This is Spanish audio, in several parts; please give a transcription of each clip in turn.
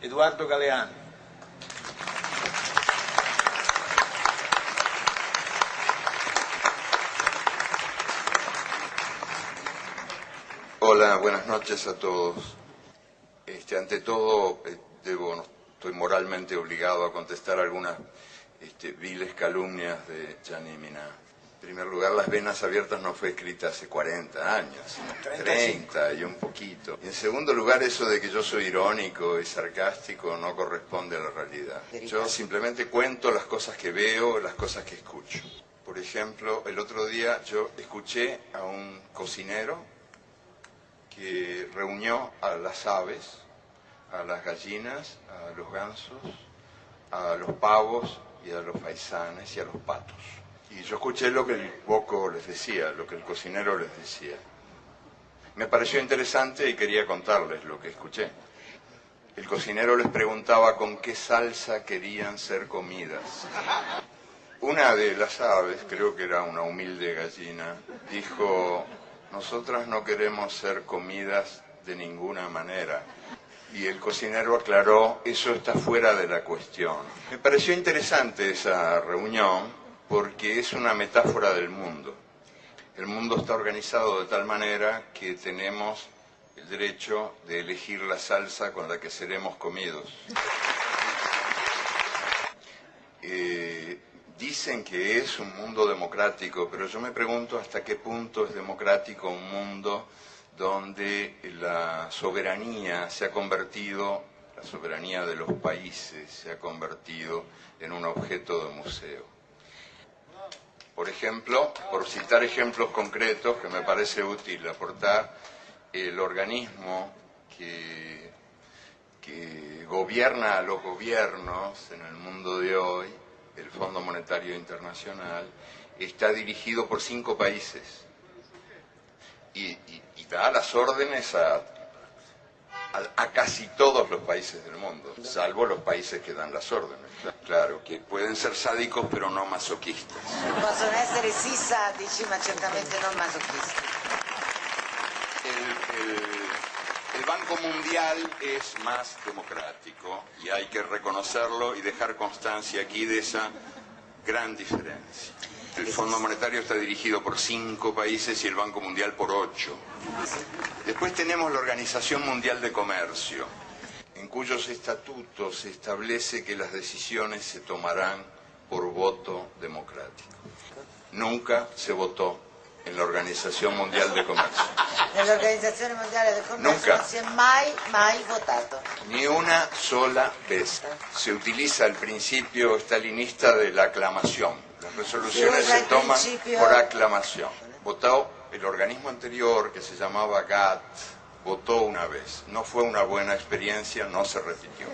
Eduardo Galeano. Hola, buenas noches a todos. Ante todo, estoy moralmente obligado a contestar algunas viles calumnias de Gianni Minà. En primer lugar, Las Venas Abiertas no fue escrita hace 40 años, sino 30 y un poquito. Y en segundo lugar, eso de que yo soy irónico y sarcástico no corresponde a la realidad. Yo simplemente cuento las cosas que veo, las cosas que escucho. Por ejemplo, el otro día yo escuché a un cocinero que reunió a las aves, a las gallinas, a los gansos, a los pavos y a los faisanes y a los patos. Y yo escuché lo que el boco les decía, lo que el cocinero les decía. Me pareció interesante y quería contarles lo que escuché. El cocinero les preguntaba con qué salsa querían ser comidas. Una de las aves, creo que era una humilde gallina, dijo: nosotras no queremos ser comidas de ninguna manera. Y el cocinero aclaró: eso está fuera de la cuestión. Me pareció interesante esa reunión porque es una metáfora del mundo. El mundo está organizado de tal manera que tenemos el derecho de elegir la salsa con la que seremos comidos. Dicen que es un mundo democrático, pero yo me pregunto hasta qué punto es democrático un mundo donde la soberanía se ha convertido, la soberanía de los países se ha convertido en un objeto de museo. Por ejemplo, por citar ejemplos concretos que me parece útil aportar, el organismo que gobierna a los gobiernos en el mundo de hoy, el Fondo Monetario Internacional, está dirigido por 5 países y da las órdenes a casi todos los países del mundo, salvo los países que dan las órdenes. Claro, que pueden ser sádicos pero no masoquistas. Possono essere sì sadici, ma certamente non masochisti. El Banco Mundial es más democrático y hay que reconocerlo y dejar constancia aquí de esa gran diferencia. El Fondo Monetario está dirigido por 5 países y el Banco Mundial por 8. Después tenemos la Organización Mundial de Comercio, en cuyos estatutos se establece que las decisiones se tomarán por voto democrático. Nunca se votó en la Organización Mundial de Comercio. Nell'Organizzazione Mondiale del Commercio Nunca. non si è mai votato. Ni una sola vez. Se utiliza el principio stalinista de la aclamación. Las resoluciones se toman por aclamación. Votó el organismo anterior, que se llamaba GATT, votó una vez. No fue una buena experiencia, no se repitió.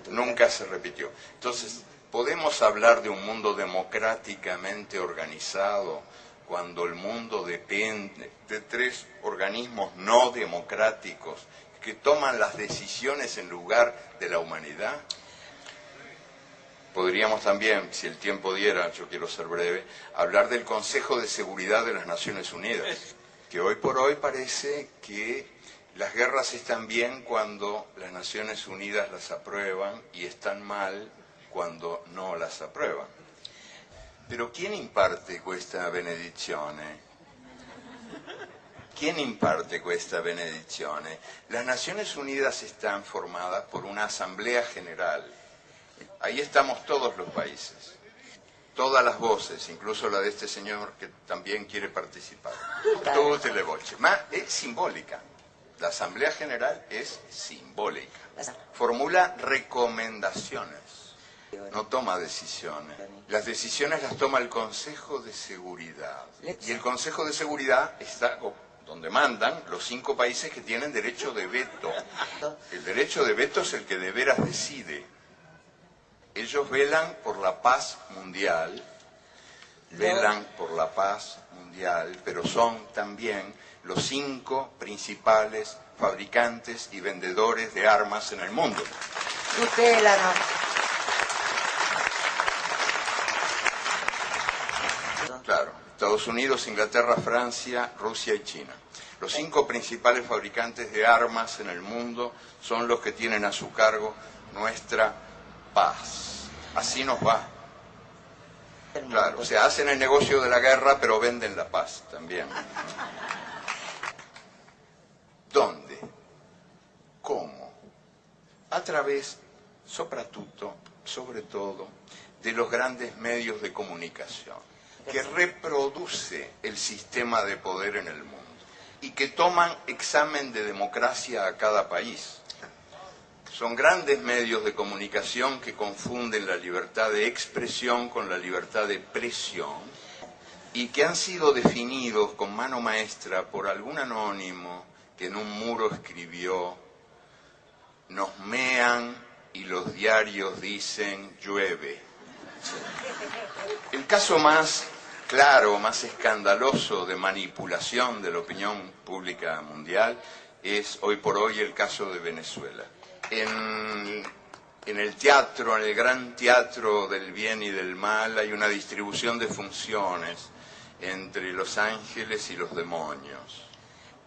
Nunca se repitió. Entonces, ¿podemos hablar de un mundo democráticamente organizado cuando el mundo depende de 3 organismos no democráticos que toman las decisiones en lugar de la humanidad? Podríamos también, si el tiempo diera, yo quiero ser breve, hablar del Consejo de Seguridad de las Naciones Unidas, que hoy por hoy parece que las guerras están bien cuando las Naciones Unidas las aprueban y están mal cuando no las aprueban. Pero ¿quién imparte questa benedizione? ¿Quién imparte questa benedizione? Las Naciones Unidas están formadas por una Asamblea General. Ahí estamos todos los países, todas las voces, incluso la de este señor que también quiere participar. Tutte le voci. Ma è simbólica. La Asamblea General es simbólica. Formula recomendaciones. No toma decisiones. Las decisiones las toma el Consejo de Seguridad. Y el Consejo de Seguridad está donde mandan los 5 países que tienen derecho de veto. El derecho de veto es el que de veras decide. Ellos velan por la paz mundial, pero son también los 5 principales fabricantes y vendedores de armas en el mundo. Tutelano. Claro, Estados Unidos, Inglaterra, Francia, Rusia y China. Los 5 principales fabricantes de armas en el mundo son los que tienen a su cargo nuestra paz. Así nos va. Claro, o sea, hacen el negocio de la guerra, pero venden la paz también. ¿Dónde? ¿Cómo? A través, soprattutto, sobre todo, de los grandes medios de comunicación, que reproduce el sistema de poder en el mundo y que toman examen de democracia a cada país. Son grandes medios de comunicación que confunden la libertad de expresión con la libertad de presión y que han sido definidos con mano maestra por algún anónimo que en un muro escribió: nos mean y los diarios dicen llueve. El caso más claro, más escandaloso de manipulación de la opinión pública mundial es hoy por hoy el caso de Venezuela. En el teatro, en el gran teatro del bien y del mal, hay una distribución de funciones entre los ángeles y los demonios.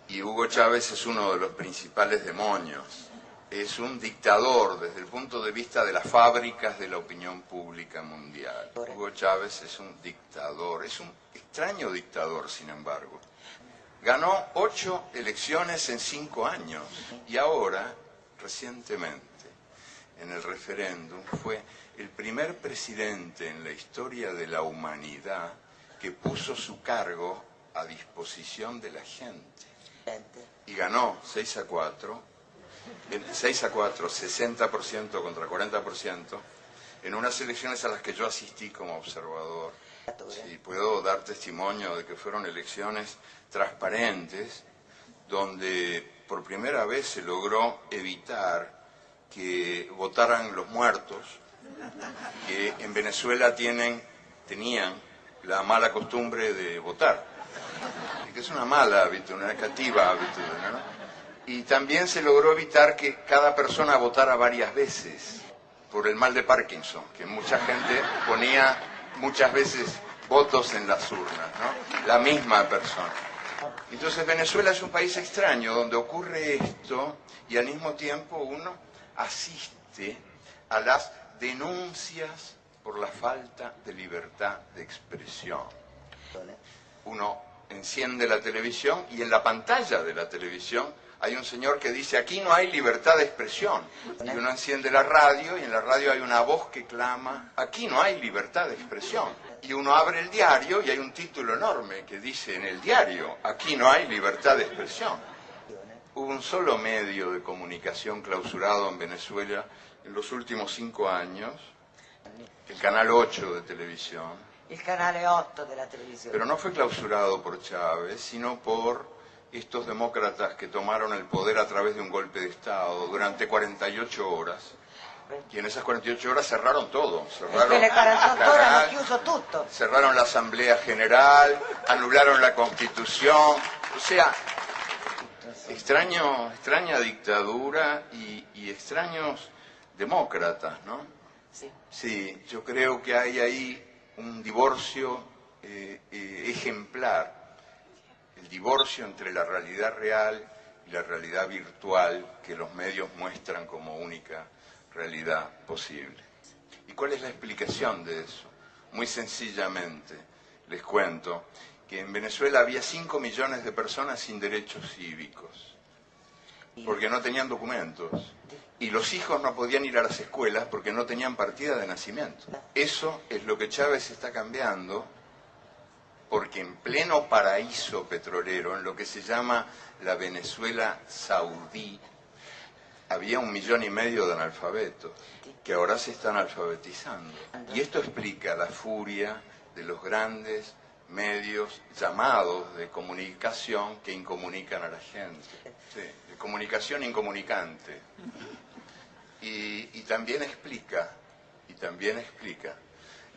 Y Hugo Chávez es uno de los principales demonios. Es un dictador desde el punto de vista de las fábricas de la opinión pública mundial. Hugo Chávez es un dictador, es un extraño dictador, sin embargo. Ganó 8 elecciones en 5 años y ahora, recientemente, en el referéndum, fue el primer presidente en la historia de la humanidad que puso su cargo a disposición de la gente. Y ganó 6-4, 60% contra 40%, en unas elecciones a las que yo asistí como observador. Sí, puedo dar testimonio de que fueron elecciones transparentes, donde por primera vez se logró evitar que votaran los muertos, que en Venezuela tenían la mala costumbre de votar, que es una mala hábito, una negativa hábito, ¿no? Y también se logró evitar que cada persona votara varias veces, por el mal de Parkinson, que mucha gente ponía muchas veces votos en las urnas, ¿no? La misma persona. Entonces Venezuela es un país extraño donde ocurre esto y al mismo tiempo uno asiste a las denuncias por la falta de libertad de expresión. Uno enciende la televisión y en la pantalla de la televisión hay un señor que dice: aquí no hay libertad de expresión. Y uno enciende la radio y en la radio hay una voz que clama: aquí no hay libertad de expresión. Y uno abre el diario y hay un título enorme que dice en el diario: aquí no hay libertad de expresión. Hubo un solo medio de comunicación clausurado en Venezuela en los últimos 5 años, el Canal 8 de televisión. El Canale 8 de la televisión. Pero no fue clausurado por Chávez, sino por estos demócratas que tomaron el poder a través de un golpe de Estado durante 48 horas. Y en esas 48 horas cerraron todo. Cerraron la Asamblea General, anularon la Constitución. O sea, extraña dictadura y extraños demócratas, ¿no? Sí. Sí, yo creo que hay ahí un divorcio ejemplar. El divorcio entre la realidad real y la realidad virtual que los medios muestran como única realidad posible. ¿Y cuál es la explicación de eso? Muy sencillamente, les cuento que en Venezuela había 5 millones de personas sin derechos cívicos, porque no tenían documentos, y los hijos no podían ir a las escuelas porque no tenían partida de nacimiento. Eso es lo que Chávez está cambiando, porque en pleno paraíso petrolero, en lo que se llama la Venezuela saudí, había 1,5 millones de analfabetos, que ahora se están alfabetizando. Y esto explica la furia de los grandes medios llamados de comunicación que incomunican a la gente. Sí, de comunicación incomunicante. Y también explica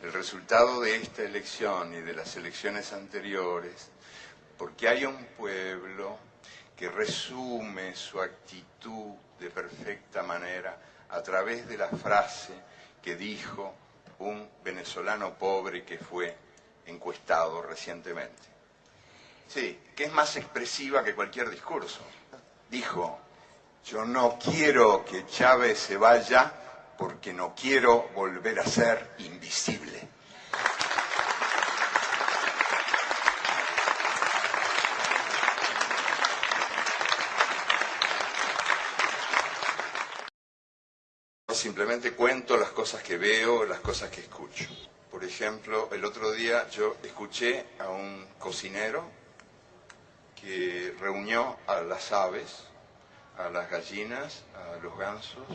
el resultado de esta elección y de las elecciones anteriores, porque hay un pueblo que resume su actitud de perfecta manera a través de la frase que dijo un venezolano pobre que fue encuestado recientemente. Sí, que es más expresiva que cualquier discurso. Dijo: yo no quiero que Chávez se vaya porque no quiero volver a ser invisible. Simplemente cuento las cosas que veo, las cosas que escucho. Por ejemplo, el otro día yo escuché a un cocinero que reunió a las aves, a las gallinas, a los gansos,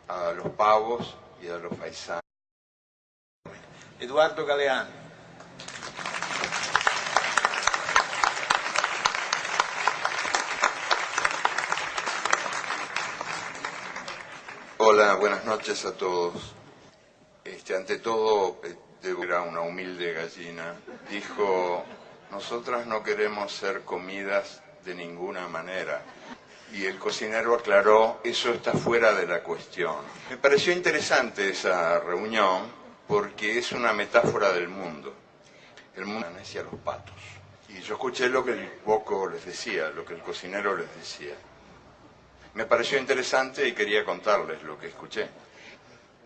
a los pavos y a los faisanes. Eduardo Galeano. Hola, buenas noches a todos. Ante todo, era una humilde gallina. Dijo: nosotras no queremos ser comidas de ninguna manera. Y el cocinero aclaró: eso está fuera de la cuestión. Me pareció interesante esa reunión porque es una metáfora del mundo. El mundo hacia los patos. Y yo escuché lo que el boco les decía, lo que el cocinero les decía. Me pareció interesante y quería contarles lo que escuché.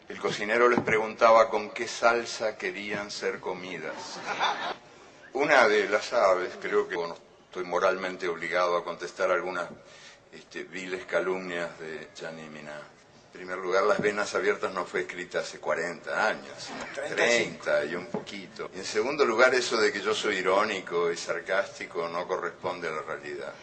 El cocinero les preguntaba con qué salsa querían ser comidas. Una de las aves, creo que estoy moralmente obligado a contestar algunas viles calumnias de Gianni Minà. En primer lugar, Las venas abiertas no fue escrita hace 40 años, 30 y un poquito. Y en segundo lugar, eso de que yo soy irónico y sarcástico no corresponde a la realidad.